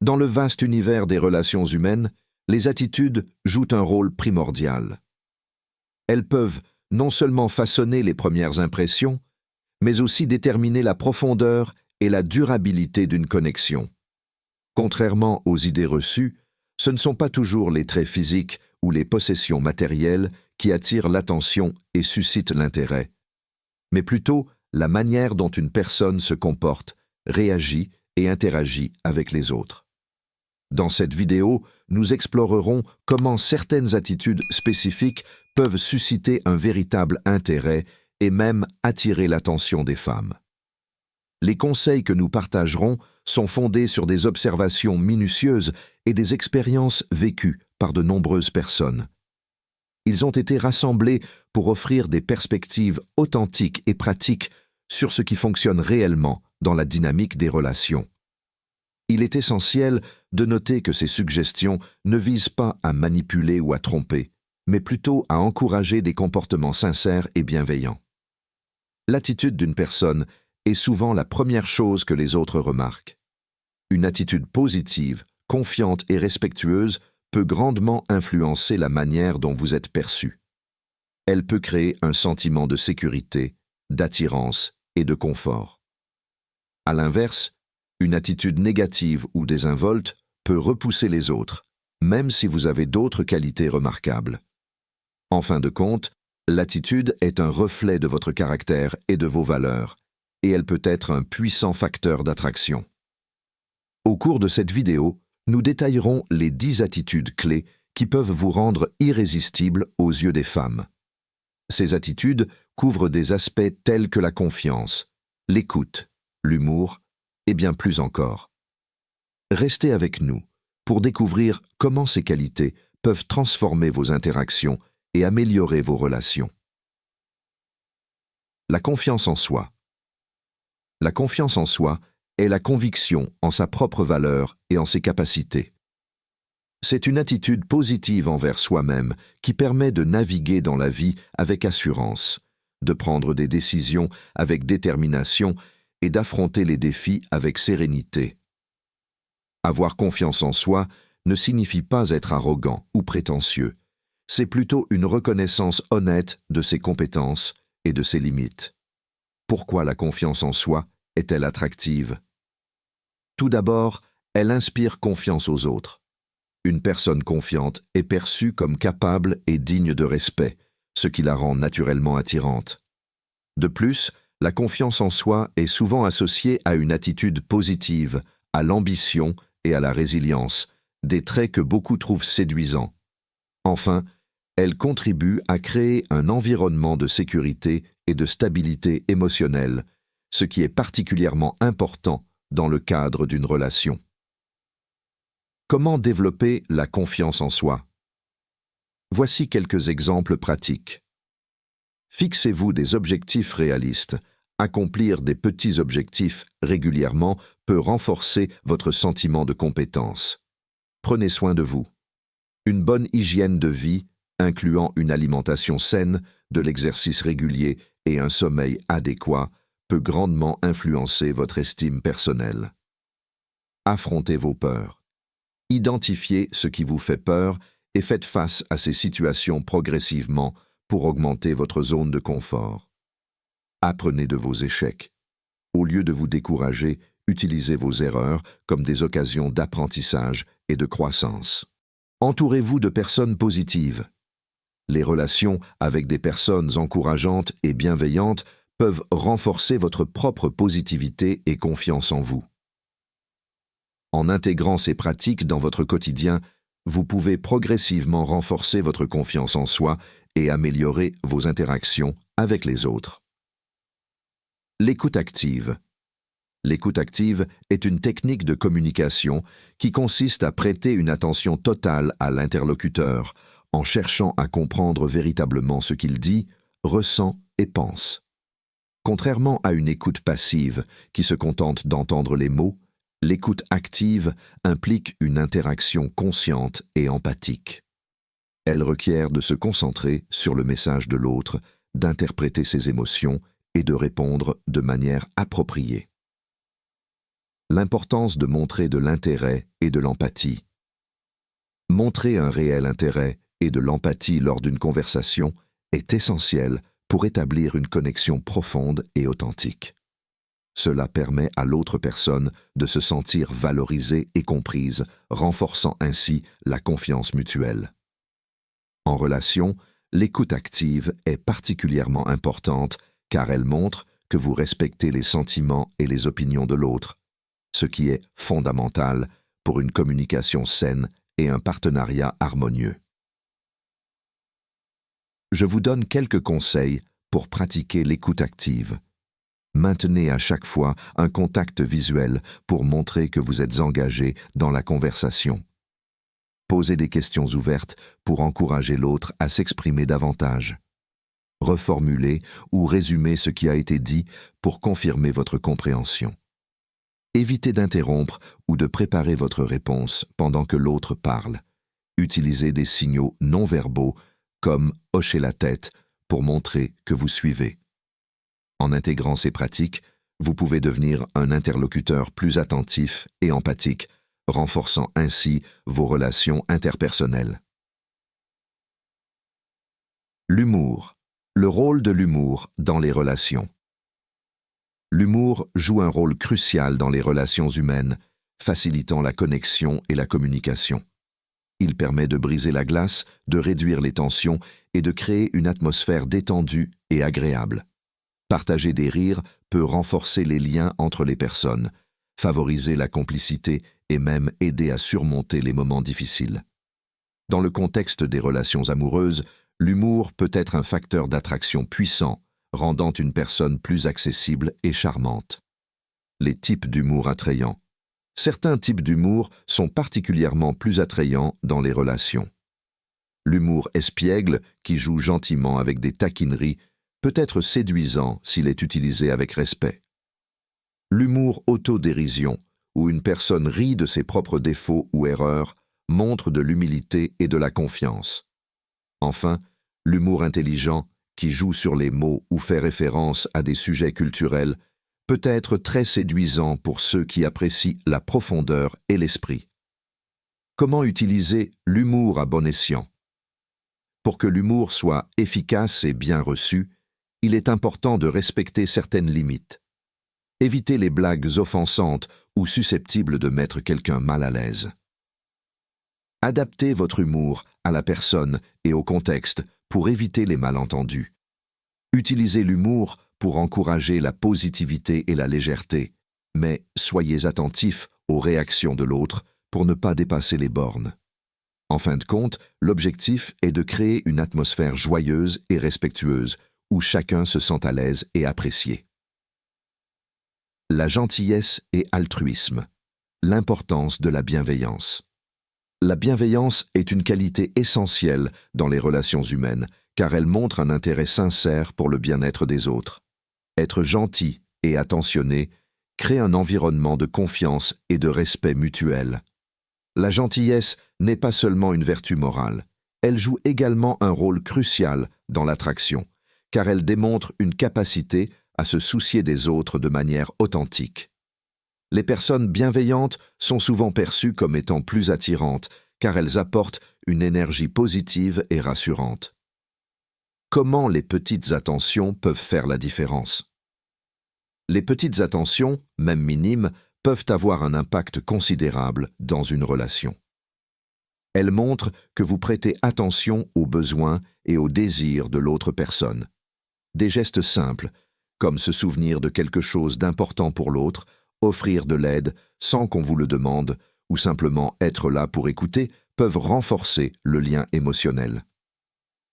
Dans le vaste univers des relations humaines, les attitudes jouent un rôle primordial. Elles peuvent non seulement façonner les premières impressions, mais aussi déterminer la profondeur et la durabilité d'une connexion. Contrairement aux idées reçues, ce ne sont pas toujours les traits physiques ou les possessions matérielles qui attirent l'attention et suscitent l'intérêt, mais plutôt la manière dont une personne se comporte, réagit et interagit avec les autres. Dans cette vidéo, nous explorerons comment certaines attitudes spécifiques peuvent susciter un véritable intérêt et même attirer l'attention des femmes. Les conseils que nous partagerons sont fondés sur des observations minutieuses et des expériences vécues par de nombreuses personnes. Ils ont été rassemblés pour offrir des perspectives authentiques et pratiques sur ce qui fonctionne réellement dans la dynamique des relations. Il est essentiel de noter que ces suggestions ne visent pas à manipuler ou à tromper, mais plutôt à encourager des comportements sincères et bienveillants. L'attitude d'une personne est souvent la première chose que les autres remarquent. Une attitude positive, confiante et respectueuse peut grandement influencer la manière dont vous êtes perçu. Elle peut créer un sentiment de sécurité, d'attirance et de confort. À l'inverse, une attitude négative ou désinvolte peut repousser les autres, même si vous avez d'autres qualités remarquables. En fin de compte, l'attitude est un reflet de votre caractère et de vos valeurs, et elle peut être un puissant facteur d'attraction. Au cours de cette vidéo, nous détaillerons les 10 attitudes clés qui peuvent vous rendre irrésistible aux yeux des femmes. Ces attitudes couvrent des aspects tels que la confiance, l'écoute, l'humour et bien plus encore. Restez avec nous pour découvrir comment ces qualités peuvent transformer vos interactions et améliorer vos relations. La confiance en soi. La confiance en soi est la conviction en sa propre valeur et en ses capacités. C'est une attitude positive envers soi-même qui permet de naviguer dans la vie avec assurance, de prendre des décisions avec détermination et d'affronter les défis avec sérénité. Avoir confiance en soi ne signifie pas être arrogant ou prétentieux. C'est plutôt une reconnaissance honnête de ses compétences et de ses limites. Pourquoi la confiance en soi est-elle attractive? Tout d'abord, elle inspire confiance aux autres. Une personne confiante est perçue comme capable et digne de respect, ce qui la rend naturellement attirante. De plus, la confiance en soi est souvent associée à une attitude positive, à l'ambition et à la résilience, des traits que beaucoup trouvent séduisants. Enfin, elle contribue à créer un environnement de sécurité et de stabilité émotionnelle, ce qui est particulièrement important dans le cadre d'une relation. Comment développer la confiance en soi? Voici quelques exemples pratiques. Fixez-vous des objectifs réalistes. Accomplir des petits objectifs régulièrement peut renforcer votre sentiment de compétence. Prenez soin de vous. Une bonne hygiène de vie, incluant une alimentation saine, de l'exercice régulier et un sommeil adéquat, peut grandement influencer votre estime personnelle. Affrontez vos peurs. Identifiez ce qui vous fait peur et faites face à ces situations progressivement pour augmenter votre zone de confort. Apprenez de vos échecs. Au lieu de vous décourager, utilisez vos erreurs comme des occasions d'apprentissage et de croissance. Entourez-vous de personnes positives. Les relations avec des personnes encourageantes et bienveillantes peuvent renforcer votre propre positivité et confiance en vous. En intégrant ces pratiques dans votre quotidien, vous pouvez progressivement renforcer votre confiance en soi et améliorer vos interactions avec les autres. L'écoute active. L'écoute active est une technique de communication qui consiste à prêter une attention totale à l'interlocuteur en cherchant à comprendre véritablement ce qu'il dit, ressent et pense. Contrairement à une écoute passive qui se contente d'entendre les mots, l'écoute active implique une interaction consciente et empathique. Elle requiert de se concentrer sur le message de l'autre, d'interpréter ses émotions et de répondre de manière appropriée. L'importance de montrer de l'intérêt et de l'empathie. Montrer un réel intérêt et de l'empathie lors d'une conversation est essentiel pour établir une connexion profonde et authentique. Cela permet à l'autre personne de se sentir valorisée et comprise, renforçant ainsi la confiance mutuelle. En relation, l'écoute active est particulièrement importante car elle montre que vous respectez les sentiments et les opinions de l'autre, ce qui est fondamental pour une communication saine et un partenariat harmonieux. Je vous donne quelques conseils pour pratiquer l'écoute active. Maintenez à chaque fois un contact visuel pour montrer que vous êtes engagé dans la conversation. Posez des questions ouvertes pour encourager l'autre à s'exprimer davantage. Reformulez ou résumez ce qui a été dit pour confirmer votre compréhension. Évitez d'interrompre ou de préparer votre réponse pendant que l'autre parle. Utilisez des signaux non verbaux comme hocher la tête pour montrer que vous suivez. En intégrant ces pratiques, vous pouvez devenir un interlocuteur plus attentif et empathique, renforçant ainsi vos relations interpersonnelles. L'humour. Le rôle de l'humour dans les relations. L'humour joue un rôle crucial dans les relations humaines, facilitant la connexion et la communication. Il permet de briser la glace, de réduire les tensions et de créer une atmosphère détendue et agréable. Partager des rires peut renforcer les liens entre les personnes, favoriser la complicité et même aider à surmonter les moments difficiles. Dans le contexte des relations amoureuses, l'humour peut être un facteur d'attraction puissant, rendant une personne plus accessible et charmante. Les types d'humour attrayants. Certains types d'humour sont particulièrement plus attrayants dans les relations. L'humour espiègle, qui joue gentiment avec des taquineries, peut être séduisant s'il est utilisé avec respect. L'humour autodérision, où une personne rit de ses propres défauts ou erreurs, montre de l'humilité et de la confiance. Enfin, l'humour intelligent, qui joue sur les mots ou fait référence à des sujets culturels, peut être très séduisant pour ceux qui apprécient la profondeur et l'esprit. Comment utiliser l'humour à bon escient? Pour que l'humour soit efficace et bien reçu, il est important de respecter certaines limites. Évitez les blagues offensantes ou susceptibles de mettre quelqu'un mal à l'aise. Adaptez votre humour à la personne et au contexte pour éviter les malentendus. Utilisez l'humour pour encourager la positivité et la légèreté, mais soyez attentifs aux réactions de l'autre pour ne pas dépasser les bornes. En fin de compte, l'objectif est de créer une atmosphère joyeuse et respectueuse où chacun se sent à l'aise et apprécié. La gentillesse et altruisme. L'importance de la bienveillance. La bienveillance est une qualité essentielle dans les relations humaines, car elle montre un intérêt sincère pour le bien-être des autres. Être gentil et attentionné crée un environnement de confiance et de respect mutuel. La gentillesse n'est pas seulement une vertu morale, elle joue également un rôle crucial dans l'attraction, car elle démontre une capacité à se soucier des autres de manière authentique. Les personnes bienveillantes sont souvent perçues comme étant plus attirantes, car elles apportent une énergie positive et rassurante. Comment les petites attentions peuvent faire la différence? Les petites attentions, même minimes, peuvent avoir un impact considérable dans une relation. Elles montrent que vous prêtez attention aux besoins et aux désirs de l'autre personne. Des gestes simples, comme se souvenir de quelque chose d'important pour l'autre, offrir de l'aide sans qu'on vous le demande, ou simplement être là pour écouter, peuvent renforcer le lien émotionnel.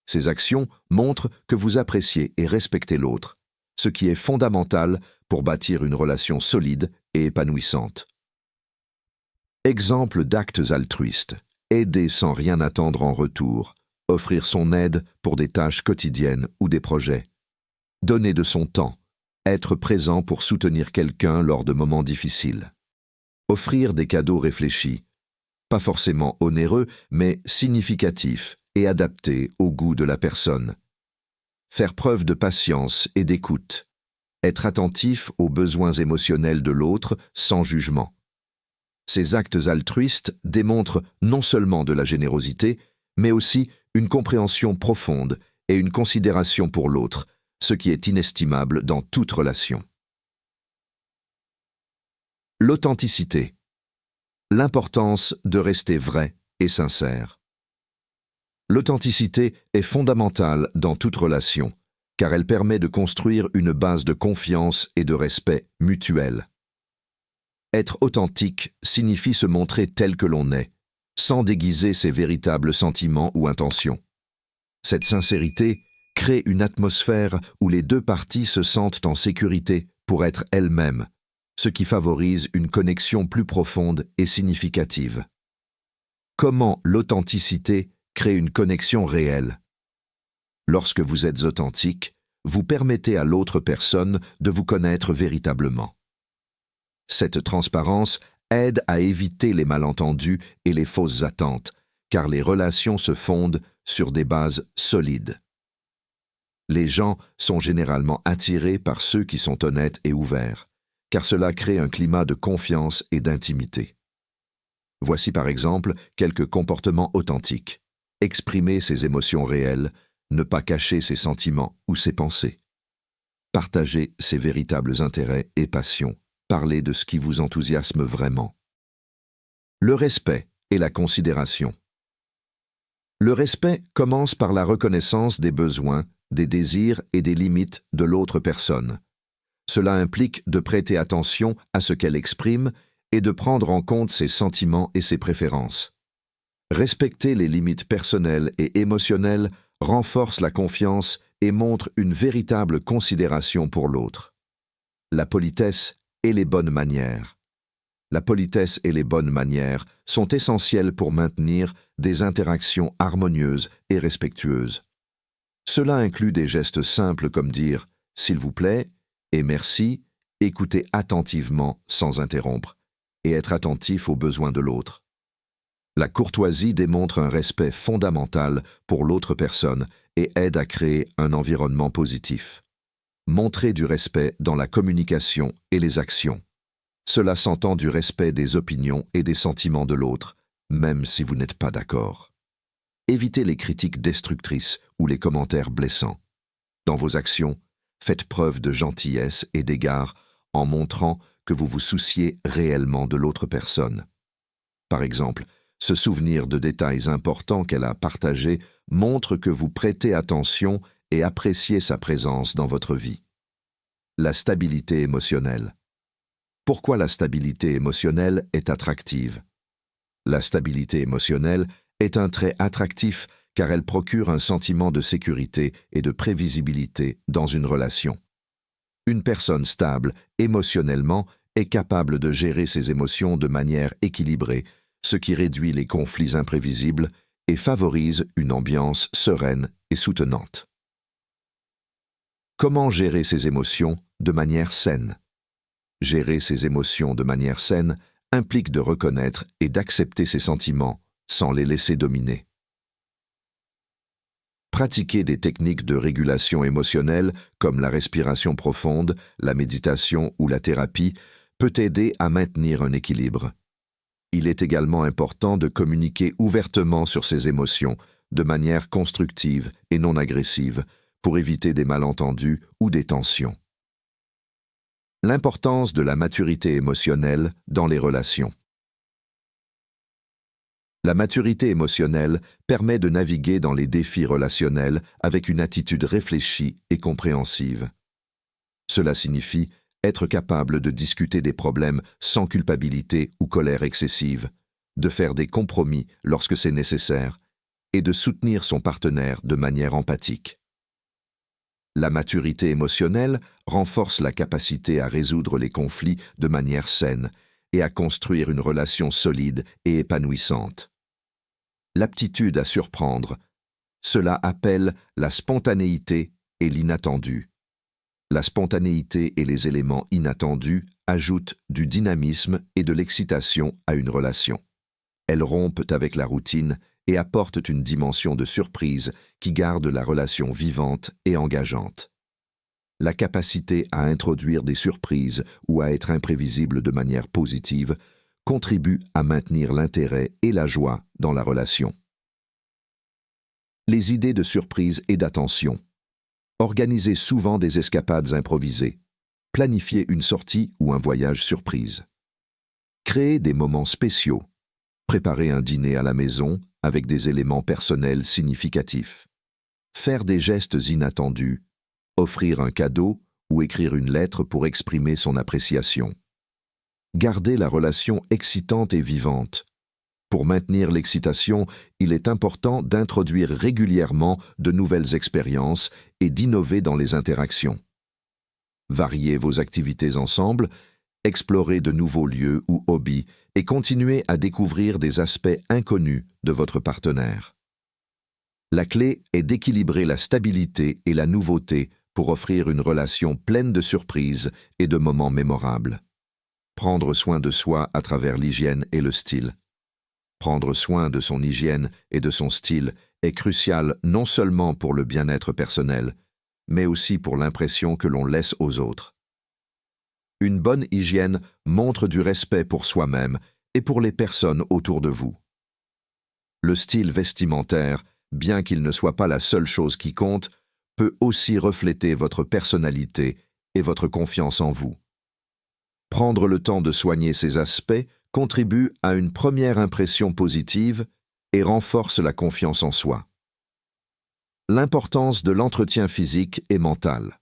Ces actions montrent que vous appréciez et respectez l'autre, ce qui est fondamental pour bâtir une relation solide et épanouissante. Exemple d'actes altruistes. Aider sans rien attendre en retour. Offrir son aide pour des tâches quotidiennes ou des projets. Donner de son temps. Être présent pour soutenir quelqu'un lors de moments difficiles. Offrir des cadeaux réfléchis. Pas forcément onéreux, mais significatifs et adaptés au goût de la personne. Faire preuve de patience et d'écoute. être attentif aux besoins émotionnels de l'autre sans jugement. Ces actes altruistes démontrent non seulement de la générosité, mais aussi une compréhension profonde et une considération pour l'autre, ce qui est inestimable dans toute relation. L'authenticité. L'importance de rester vrai et sincère. L'authenticité est fondamentale dans toute relation, car elle permet de construire une base de confiance et de respect mutuel. Être authentique signifie se montrer tel que l'on est, sans déguiser ses véritables sentiments ou intentions. Cette sincérité crée une atmosphère où les deux parties se sentent en sécurité pour être elles-mêmes, ce qui favorise une connexion plus profonde et significative. Comment l'authenticité crée une connexion réelle? Lorsque vous êtes authentique, vous permettez à l'autre personne de vous connaître véritablement. Cette transparence aide à éviter les malentendus et les fausses attentes, car les relations se fondent sur des bases solides. Les gens sont généralement attirés par ceux qui sont honnêtes et ouverts, car cela crée un climat de confiance et d'intimité. Voici par exemple quelques comportements authentiques. Exprimer ses émotions réelles, ne pas cacher ses sentiments ou ses pensées. Partager ses véritables intérêts et passions. Parler de ce qui vous enthousiasme vraiment. Le respect et la considération. Le respect commence par la reconnaissance des besoins, des désirs et des limites de l'autre personne. Cela implique de prêter attention à ce qu'elle exprime et de prendre en compte ses sentiments et ses préférences. Respecter les limites personnelles et émotionnelles renforce la confiance et montre une véritable considération pour l'autre. La politesse et les bonnes manières. La politesse et les bonnes manières sont essentielles pour maintenir des interactions harmonieuses et respectueuses. Cela inclut des gestes simples comme dire « s'il vous plaît » et « merci », écouter attentivement sans interrompre et être attentif aux besoins de l'autre. La courtoisie démontre un respect fondamental pour l'autre personne et aide à créer un environnement positif. Montrer du respect dans la communication et les actions. Cela s'entend du respect des opinions et des sentiments de l'autre, même si vous n'êtes pas d'accord. Évitez les critiques destructrices ou les commentaires blessants. Dans vos actions, faites preuve de gentillesse et d'égard en montrant que vous vous souciez réellement de l'autre personne. Par exemple, se souvenir de détails importants qu'elle a partagés montre que vous prêtez attention et appréciez sa présence dans votre vie. La stabilité émotionnelle. Pourquoi la stabilité émotionnelle est attractive? La stabilité émotionnelle est un trait attractif car elle procure un sentiment de sécurité et de prévisibilité dans une relation. Une personne stable émotionnellement est capable de gérer ses émotions de manière équilibrée, ce qui réduit les conflits imprévisibles et favorise une ambiance sereine et soutenante. Comment gérer ses émotions de manière saine? Gérer ses émotions de manière saine implique de reconnaître et d'accepter ses sentiments sans les laisser dominer. Pratiquer des techniques de régulation émotionnelle comme la respiration profonde, la méditation ou la thérapie peut aider à maintenir un équilibre. Il est également important de communiquer ouvertement sur ses émotions de manière constructive et non agressive pour éviter des malentendus ou des tensions. L'importance de la maturité émotionnelle dans les relations. La maturité émotionnelle permet de naviguer dans les défis relationnels avec une attitude réfléchie et compréhensive. Cela signifie être capable de discuter des problèmes sans culpabilité ou colère excessive, de faire des compromis lorsque c'est nécessaire et de soutenir son partenaire de manière empathique. La maturité émotionnelle renforce la capacité à résoudre les conflits de manière saine et à construire une relation solide et épanouissante. L'aptitude à surprendre, cela appelle la spontanéité et l'inattendu. La spontanéité et les éléments inattendus ajoutent du dynamisme et de l'excitation à une relation. Elles rompent avec la routine et apportent une dimension de surprise qui garde la relation vivante et engageante. La capacité à introduire des surprises ou à être imprévisible de manière positive contribue à maintenir l'intérêt et la joie dans la relation. Les idées de surprise et d'attention. Organisez souvent des escapades improvisées. Planifiez une sortie ou un voyage surprise. Créez des moments spéciaux. Préparez un dîner à la maison avec des éléments personnels significatifs. Faire des gestes inattendus, offrir un cadeau ou écrire une lettre pour exprimer son appréciation. Gardez la relation excitante et vivante. Pour maintenir l'excitation, il est important d'introduire régulièrement de nouvelles expériences et d'innover dans les interactions. Variez vos activités ensemble, explorez de nouveaux lieux ou hobbies et continuez à découvrir des aspects inconnus de votre partenaire. La clé est d'équilibrer la stabilité et la nouveauté pour offrir une relation pleine de surprises et de moments mémorables. Prendre soin de soi à travers l'hygiène et le style. Prendre soin de son hygiène et de son style est crucial non seulement pour le bien-être personnel, mais aussi pour l'impression que l'on laisse aux autres. Une bonne hygiène montre du respect pour soi-même et pour les personnes autour de vous. Le style vestimentaire, bien qu'il ne soit pas la seule chose qui compte, peut aussi refléter votre personnalité et votre confiance en vous. Prendre le temps de soigner ces aspects contribue à une première impression positive et renforce la confiance en soi. L'importance de l'entretien physique et mental.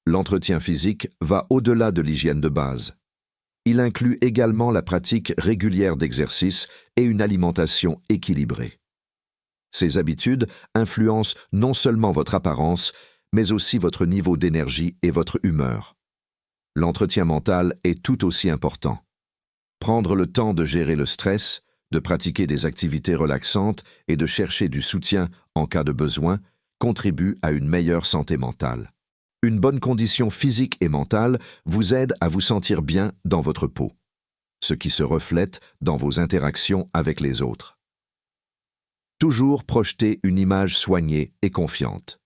L'entretien physique va au-delà de l'hygiène de base. Il inclut également la pratique régulière d'exercice et une alimentation équilibrée. Ces habitudes influencent non seulement votre apparence, mais aussi votre niveau d'énergie et votre humeur. L'entretien mental est tout aussi important. Prendre le temps de gérer le stress, de pratiquer des activités relaxantes et de chercher du soutien en cas de besoin contribue à une meilleure santé mentale. Une bonne condition physique et mentale vous aide à vous sentir bien dans votre peau, ce qui se reflète dans vos interactions avec les autres. Toujours projeter une image soignée et confiante.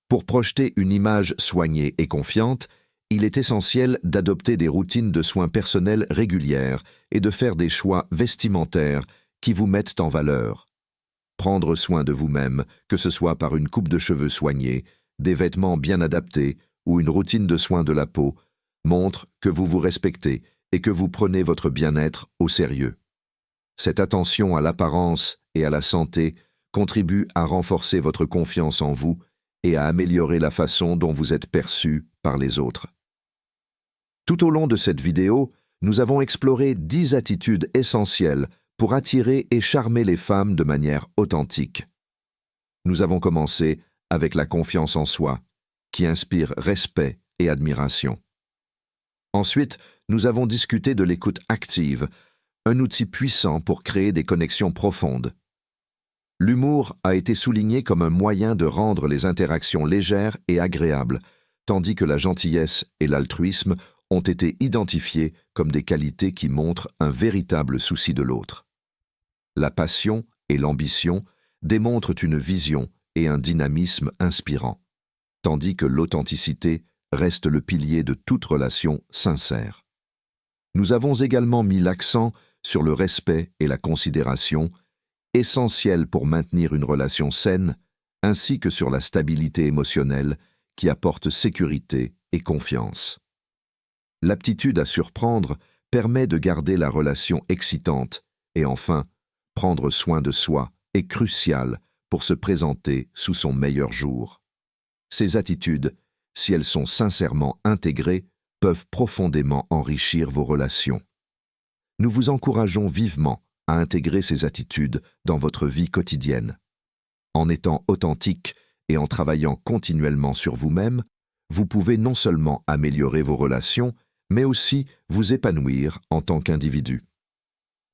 Pour projeter une image soignée et confiante, il est essentiel d'adopter des routines de soins personnels régulières et de faire des choix vestimentaires qui vous mettent en valeur. Prendre soin de vous-même, que ce soit par une coupe de cheveux soignée, des vêtements bien adaptés ou une routine de soins de la peau, montre que vous vous respectez et que vous prenez votre bien-être au sérieux. Cette attention à l'apparence et à la santé contribue à renforcer votre confiance en vous et à améliorer la façon dont vous êtes perçu par les autres. Tout au long de cette vidéo, nous avons exploré 10 attitudes essentielles pour attirer et charmer les femmes de manière authentique. Nous avons commencé avec la confiance en soi, qui inspire respect et admiration. Ensuite, nous avons discuté de l'écoute active, un outil puissant pour créer des connexions profondes. L'humour a été souligné comme un moyen de rendre les interactions légères et agréables, tandis que la gentillesse et l'altruisme ont été identifiés comme des qualités qui montrent un véritable souci de l'autre. La passion et l'ambition démontrent une vision et un dynamisme inspirant, tandis que l'authenticité reste le pilier de toute relation sincère. Nous avons également mis l'accent sur le respect et la considération, essentiels pour maintenir une relation saine, ainsi que sur la stabilité émotionnelle qui apporte sécurité et confiance. L'aptitude à surprendre permet de garder la relation excitante et enfin, prendre soin de soi est crucial pour se présenter sous son meilleur jour. Ces attitudes, si elles sont sincèrement intégrées, peuvent profondément enrichir vos relations. Nous vous encourageons vivement à intégrer ces attitudes dans votre vie quotidienne. En étant authentique et en travaillant continuellement sur vous-même, vous pouvez non seulement améliorer vos relations, mais aussi vous épanouir en tant qu'individu.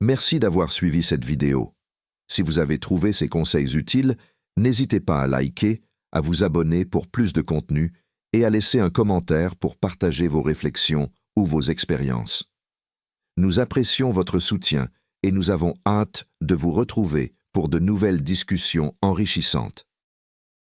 Merci d'avoir suivi cette vidéo. Si vous avez trouvé ces conseils utiles, n'hésitez pas à liker, à vous abonner pour plus de contenu et à laisser un commentaire pour partager vos réflexions ou vos expériences. Nous apprécions votre soutien et nous avons hâte de vous retrouver pour de nouvelles discussions enrichissantes.